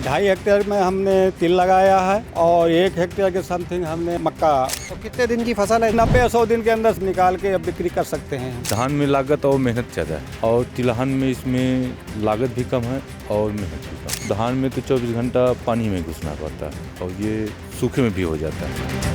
2.5 hectare में हमने तिल लगाया है और 1 हेक्टेयर के समथिंग हमने मक्का। तो कितने दिन की फसल है? 90-100 दिन के अंदर निकाल के अब बिक्री कर सकते हैं। धान में लागत और मेहनत ज़्यादा है और तिलहन में इसमें लागत भी कम है और मेहनत भी कम। धान में तो 24 घंटा पानी में घुसना पड़ता है और ये सूखे में भी हो जाता है।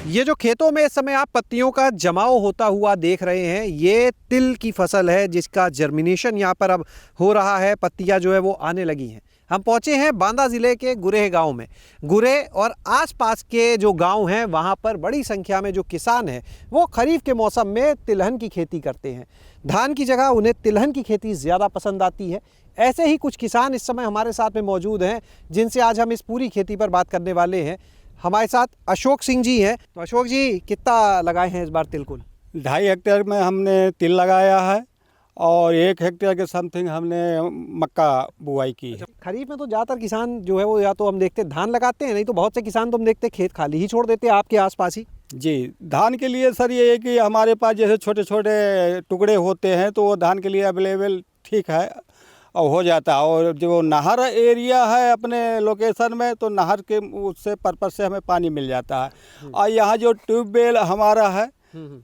ये जो खेतों में इस समय आप पत्तियों का जमाव होता हुआ देख रहे हैं, ये तिल की फसल है जिसका जर्मिनेशन यहाँ पर अब हो रहा है। पत्तियाँ जो है वो आने लगी हैं। हम पहुँचे हैं बांदा ज़िले के गुरेह गांव में। गुरेह और आसपास के जो गांव हैं वहाँ पर बड़ी संख्या में जो किसान हैं वो खरीफ के मौसम में तिलहन की खेती करते हैं। धान की जगह उन्हें तिलहन की खेती ज़्यादा पसंद आती है। ऐसे ही कुछ किसान इस समय हमारे साथ में मौजूद हैं जिनसे आज हम इस पूरी खेती पर बात करने वाले हैं। हमारे साथ अशोक सिंह जी हैं। तो अशोक जी, कितना लगाए हैं इस बार तिल कुल? 2.5 हेक्टेयर में हमने तिल लगाया है और 1 हेक्टेयर के समथिंग हमने मक्का बुआई की है। खरीफ में तो ज़्यादातर किसान जो है वो या तो हम देखते धान लगाते हैं, नहीं तो बहुत से किसान तो हम देखते खेत खाली ही छोड़ देते हैं आपके आसपास ही। जी, धान के लिए सर ये है कि हमारे पास जैसे छोटे छोटे टुकड़े होते हैं तो वो धान के लिए अवेलेबल ठीक है और हो जाता है। और जो नहर एरिया है अपने लोकेशन में तो नहर के उससे पर्पस से हमें पानी मिल जाता है। और यहाँ जो ट्यूबवेल हमारा है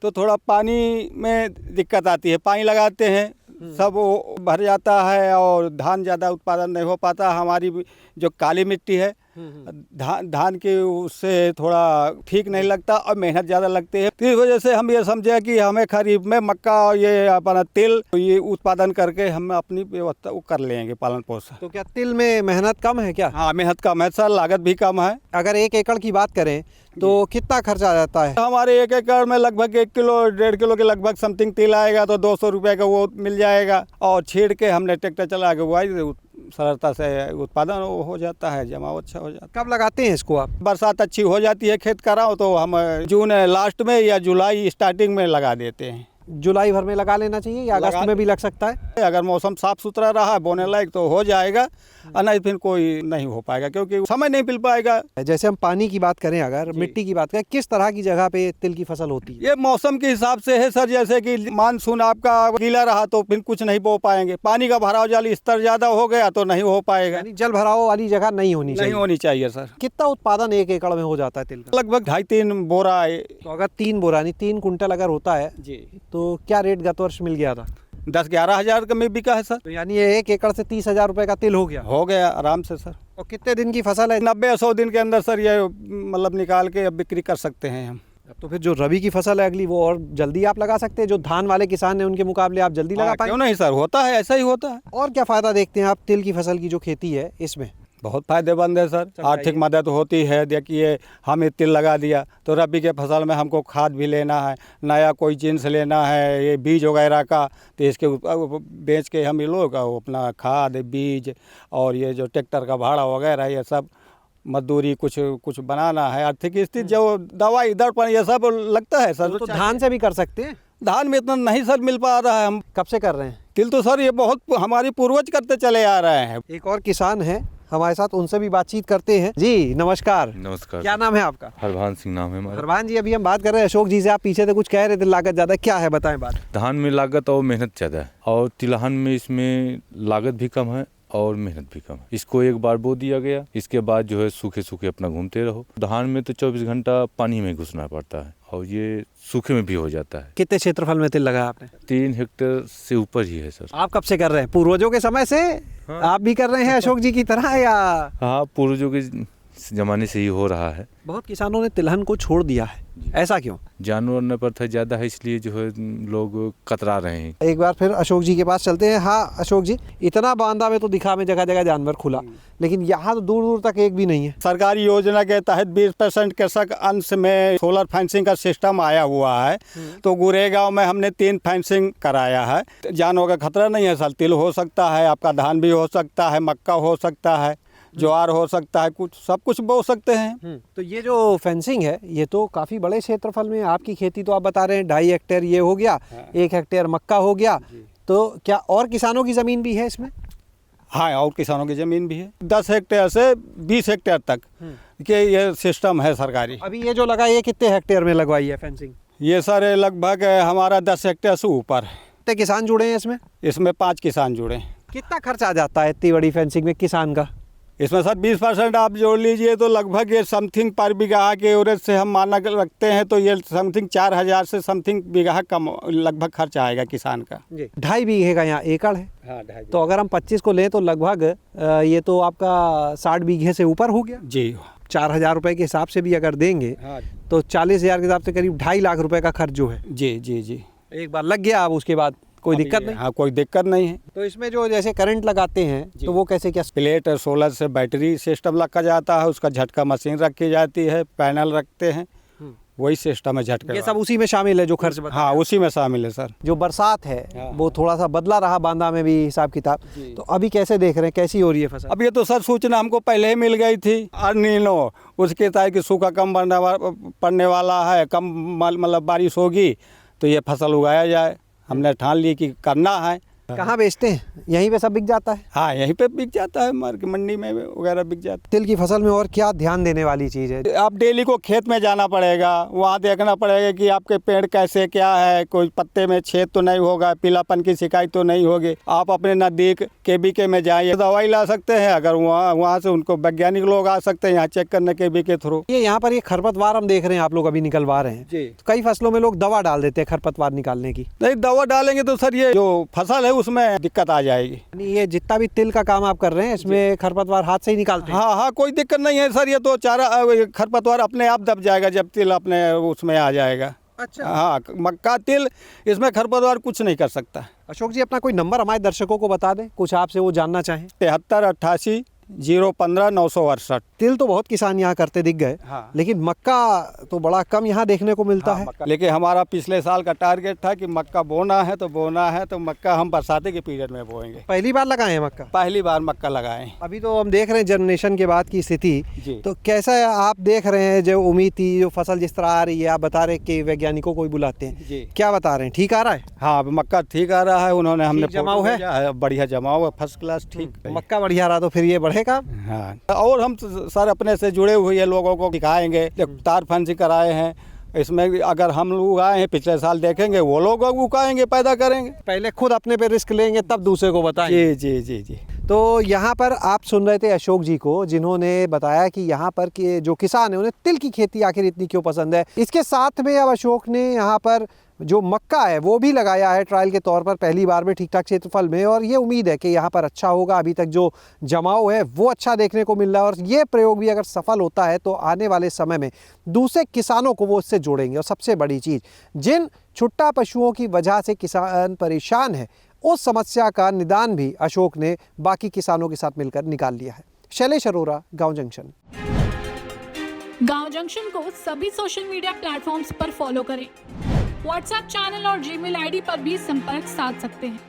तो थोड़ा पानी में दिक्कत आती है। पानी लगाते हैं सब वो भर जाता है और धान ज़्यादा उत्पादन नहीं हो पाता। हमारी जो काली मिट्टी है धान के उससे थोड़ा ठीक नहीं लगता और मेहनत ज़्यादा लगती है। तो इस वजह से हम ये समझे कि हमें खरीफ में मक्का और ये अपना तिल ये उत्पादन करके हम अपनी व्यवस्था वो कर लेंगे, पालन पोषण। तो क्या तिल में मेहनत कम है क्या? हाँ, मेहनत कम है सर, लागत भी कम है। अगर 1 एकड़ की बात करें तो कितना खर्चा आ जाता है? हमारे 1 एकड़ में लगभग 1 किलो 1.5 किलो के लगभग समथिंग तिल आएगा तो 200 रुपये का वो मिल जाएगा। और छीड़ के हमने ट्रैक्टर चला के बुआई सरलता से उत्पादन हो जाता है, जमाव अच्छा हो जाता है। कब लगाते हैं इसको आप? बरसात अच्छी हो जाती है खेत कराओ तो हम जून लास्ट में या जुलाई स्टार्टिंग में लगा देते हैं। जुलाई भर में लगा लेना चाहिए या अगस्त में भी लग सकता है? अगर मौसम साफ सुथरा रहा बोने लायक तो हो जाएगा और नहीं फिर कोई नहीं हो पाएगा क्योंकि समय नहीं मिल पाएगा। जैसे हम पानी की बात करें, अगर मिट्टी की बात करें, किस तरह की जगह पे तिल की फसल होती है? ये मौसम के हिसाब से है सर। जैसे कि मानसून आपका गीला रहा तो फिर कुछ नहीं बो पाएंगे। पानी का भराव जल स्तर ज्यादा हो गया तो नहीं हो पाएगा। यानी जल भराव वाली जगह नहीं होनी चाहिए सर। कितना उत्पादन 1 एकड़ में हो जाता है तिल का? लगभग 2.5-3 बोरा। तो अगर 3 बोरा नहीं 3 कुंटल अगर होता है जी तो क्या रेट गत वर्ष मिल गया था? 10-11 हज़ार का में बिका है सर। तो यानी ये 1 एकड़ से 30,000 रुपए का तिल हो गया आराम से सर। और कितने दिन की फसल है? 90-100 दिन के अंदर सर ये मतलब निकाल के अब बिक्री कर सकते हैं हम। तो फिर जो रबी की फसल है अगली, वो और जल्दी आप लगा सकते हैं। जो धान वाले किसान हैं उनके मुकाबले आप जल्दी लगा पाएंगे। क्यों नहीं सर, होता है, ऐसा ही होता है। और क्या फायदा देखते हैं आप तिल की फसल की जो खेती है इसमें? बहुत फायदेमंद है सर। आर्थिक मदद होती है। देखिए हम तिल लगा दिया तो रबी के फसल में हमको खाद भी लेना है, नया कोई जीन्स लेना है, ये बीज वगैरह का, तो इसके बेच के हम ये लोग अपना खाद बीज और ये जो ट्रैक्टर का भाड़ा वगैरह ये सब मजदूरी कुछ बनाना है। आर्थिक स्थिति जो दवाई दर्पण ये सब लगता है सर। तो धान से भी कर सकते हैं? धान में इतना नहीं सर मिल पा रहा है। हम कब से कर रहे हैं तिल? तो सर ये बहुत हमारे पूर्वज करते चले आ रहे हैं। एक और किसान है हमारे साथ, उनसे भी बातचीत करते हैं। जी नमस्कार। नमस्कार। क्या नाम है आपका? हरभान सिंह नाम है हमारा। हरभान जी, अभी हम बात कर रहे हैं अशोक जी से। आप पीछे से कुछ कह रहे थे लागत ज़्यादा, क्या है बताएं बात। धान में लागत और मेहनत ज़्यादा है और तिलहन में इसमें लागत भी कम है और मेहनत भी कम है। इसको एक बार बो दिया गया, इसके बाद जो है सूखे सूखे अपना घूमते रहो। धान में तो 24 घंटा पानी में घुसना पड़ता है और ये सूखे में भी हो जाता है। कितने क्षेत्रफल में तिल लगाया आपने? 3 हेक्टेयर से ऊपर ही है सर। आप कब से कर रहे हैं? पूर्वजों के समय से? हाँ। आप भी कर रहे हैं अशोक जी की तरह या? हाँ, पूर्वजों के जमाने से ही हो रहा है। बहुत किसानों ने तिलहन को छोड़ दिया है, ऐसा क्यों? जानवर न पर ज़्यादा है इसलिए जो है लोग कतरा रहे हैं। एक बार फिर अशोक जी के पास चलते हैं। हाँ अशोक जी, इतना बांदा में तो दिखा में जगह जगह जानवर खुला, लेकिन यहाँ तो दूर दूर तक एक भी नहीं है। सरकारी योजना के तहत 20% कृषक अंश में सोलर फेंसिंग का सिस्टम आया हुआ है। तो गुरेह गांव में हमने 3 फेंसिंग कराया है। जानों का खतरा नहीं है सर। तिल हो सकता है, आपका धान भी हो सकता है, मक्का हो सकता है, ज्वार हो सकता है, कुछ सब कुछ बो सकते हैं। तो ये जो फेंसिंग है ये तो काफ़ी बड़े क्षेत्रफल में आपकी खेती, तो आप बता रहे हैं 2.5 हेक्टेयर ये हो गया, 1 हेक्टेयर मक्का हो गया। तो क्या और किसानों की ज़मीन भी है इसमें? हाँ, और किसानों की ज़मीन भी है। 10 हेक्टेयर से 20 हेक्टेयर तक के ये सिस्टम है सरकारी। अभी ये जो लगा ये कितने हेक्टेयर में लगवाई है फेंसिंग? ये सर लगभग हमारा 10 हेक्टेयर से ऊपर है। कितने किसान जुड़े हैं इसमें? इसमें 5 किसान जुड़े हैं। कितना खर्च आ जाता है इतनी बड़ी फेंसिंग में किसान का? इसमें सर 20% आप जोड़ लीजिए तो लगभग ये समथिंग पर बीघा के एवरेज से हम माना रखते हैं तो ये समथिंग 4000 से समथिंग बीघा कम लगभग खर्च आएगा किसान का। जी 2.5 बीघे का यहाँ एकड़ है, हाँ 2.5 तो अगर हम 25 को लें तो लगभग ये तो आपका 60 बीघे से ऊपर हो गया। जी 4000 रुपये के हिसाब से भी अगर देंगे हाँ तो 40,000 के हिसाब से करीब 2.5 लाख रुपए का खर्च जो है जी जी जी एक बार लग गया। अब उसके बाद कोई दिक्कत नहीं। हाँ कोई दिक्कत नहीं है। तो इसमें जो जैसे करंट लगाते हैं तो वो कैसे क्या? प्लेट सोलर से बैटरी सिस्टम रखा जाता है, उसका झटका मशीन रखी जाती है, पैनल रखते हैं, वही सिस्टम है झटके। ये सब उसी में शामिल है जो खर्च बताया? हाँ उसी में शामिल है सर। जो बरसात है हाँ। वो थोड़ा सा बदला रहा बांदा में भी हिसाब किताब, तो अभी कैसे देख रहे हैं, कैसी हो रही है फसल? अब ये तो सर सूचना हमको पहले ही मिल गई थी अनिलो उसके तहत कि सूखा कम पड़ने वाला है, कम मतलब बारिश होगी तो ये फसल उगाया जाए। हमने ठान ली कि करना है। कहाँ बेचते हैं? यहीं पे सब बिक जाता है? हाँ यहीं पे बिक जाता है, मार्केट मंडी में वगैरह बिक जाता है। तिल की फसल में और क्या ध्यान देने वाली चीज़ है? आप डेली को खेत में जाना पड़ेगा, वहाँ देखना पड़ेगा कि आपके पेड़ कैसे क्या है, कोई पत्ते में छेद तो नहीं होगा, पीलापन की शिकायत तो नहीं होगी। आप अपने नज़दीक केबीके में जाइए, दवाई ला सकते हैं। अगर वहाँ से उनको वैज्ञानिक लोग आ सकते हैं यहाँ चेक करने केबी के थ्रू। ये यहाँ पर ये खरपतवार हम देख रहे हैं आप लोग अभी निकलवा रहे हैं जी। तो कई फसलों में लोग दवा डाल देते हैं खरपतवार निकालने की। नहीं दवा डालेंगे तो सर ये जो फसल है उसमें दिक्कत आ जाएगी। यानी ये जितना भी तिल का काम आप कर रहे हैं इसमें खरपतवार हाथ से ही निकालते हैं? हाँ हाँ कोई दिक्कत नहीं है सर, ये तो चारा खरपतवार अपने आप दब जाएगा जब तिल अपने उसमें आ जाएगा। अच्छा। हाँ मक्का तिल इसमें खरपतवार कुछ नहीं कर सकता। अशोक जी अपना कोई नंबर हमारे दर्शकों को बता दें, कुछ आपसे वो जानना चाहें। 7388 015 968। तिल तो बहुत किसान यहाँ करते दिख गए, हाँ। लेकिन मक्का तो बड़ा कम यहाँ देखने को मिलता है। लेकिन हमारा पिछले साल का टारगेट था कि मक्का बोना है तो मक्का हम बरसाती के पीरियड में बोएंगे। पहली बार लगाए हैं मक्का? पहली बार मक्का लगाए। अभी तो हम देख रहे हैं जनरेशन के बाद की स्थिति, जी। तो कैसा है आप देख रहे हैं? जो उम्मीद थी, जो फसल जिस तरह आ रही है, आप बता रहे कि वैज्ञानिकों को भी बुलाते हैं, जी। क्या बता रहे हैं, ठीक आ रहा है? हाँ मक्का ठीक आ रहा है, उन्होंने हमने ठीक जमाव है? फोटो भेजा है, बढ़िया जमाव है, फर्स्ट क्लास ठीक। मक्का बढ़िया रहा तो फिर ये बढ़ेगा। हाँ और हम सर अपने से जुड़े हुए लोगों को दिखाएंगे। तार फंसी कराए हैं, इसमें अगर हम लोग उगाए हैं पिछले साल देखेंगे, वो लोग उगाएंगे, पैदा करेंगे। पहले खुद अपने पे रिस्क लेंगे तब दूसरे को बताएंगे। जी जी जी जी। तो यहाँ पर आप सुन रहे थे अशोक जी को, जिन्होंने बताया कि यहाँ पर के जो किसान है उन्हें तिल की खेती आखिर इतनी क्यों पसंद है। इसके साथ में अब अशोक ने यहाँ पर जो मक्का है वो भी लगाया है ट्रायल के तौर पर, पहली बार में ठीक ठाक क्षेत्रफल में, और ये उम्मीद है कि यहाँ पर अच्छा होगा। अभी तक जो जमाव है वो अच्छा देखने को मिल रहा है, और ये प्रयोग भी अगर सफल होता है तो आने वाले समय में दूसरे किसानों को वो इससे जोड़ेंगे। और सबसे बड़ी चीज़, जिन छुट्टा पशुओं की वजह से किसान परेशान है उस समस्या का निदान भी अशोक ने बाकी किसानों के साथ मिलकर निकाल लिया है। शैलेश अरोरा, गाँव जंक्शन। गाँव जंक्शन को सभी सोशल मीडिया प्लेटफॉर्म्स पर फॉलो करें। व्हाट्सएप चैनल और जीमेल आईडी पर भी संपर्क साध सकते हैं।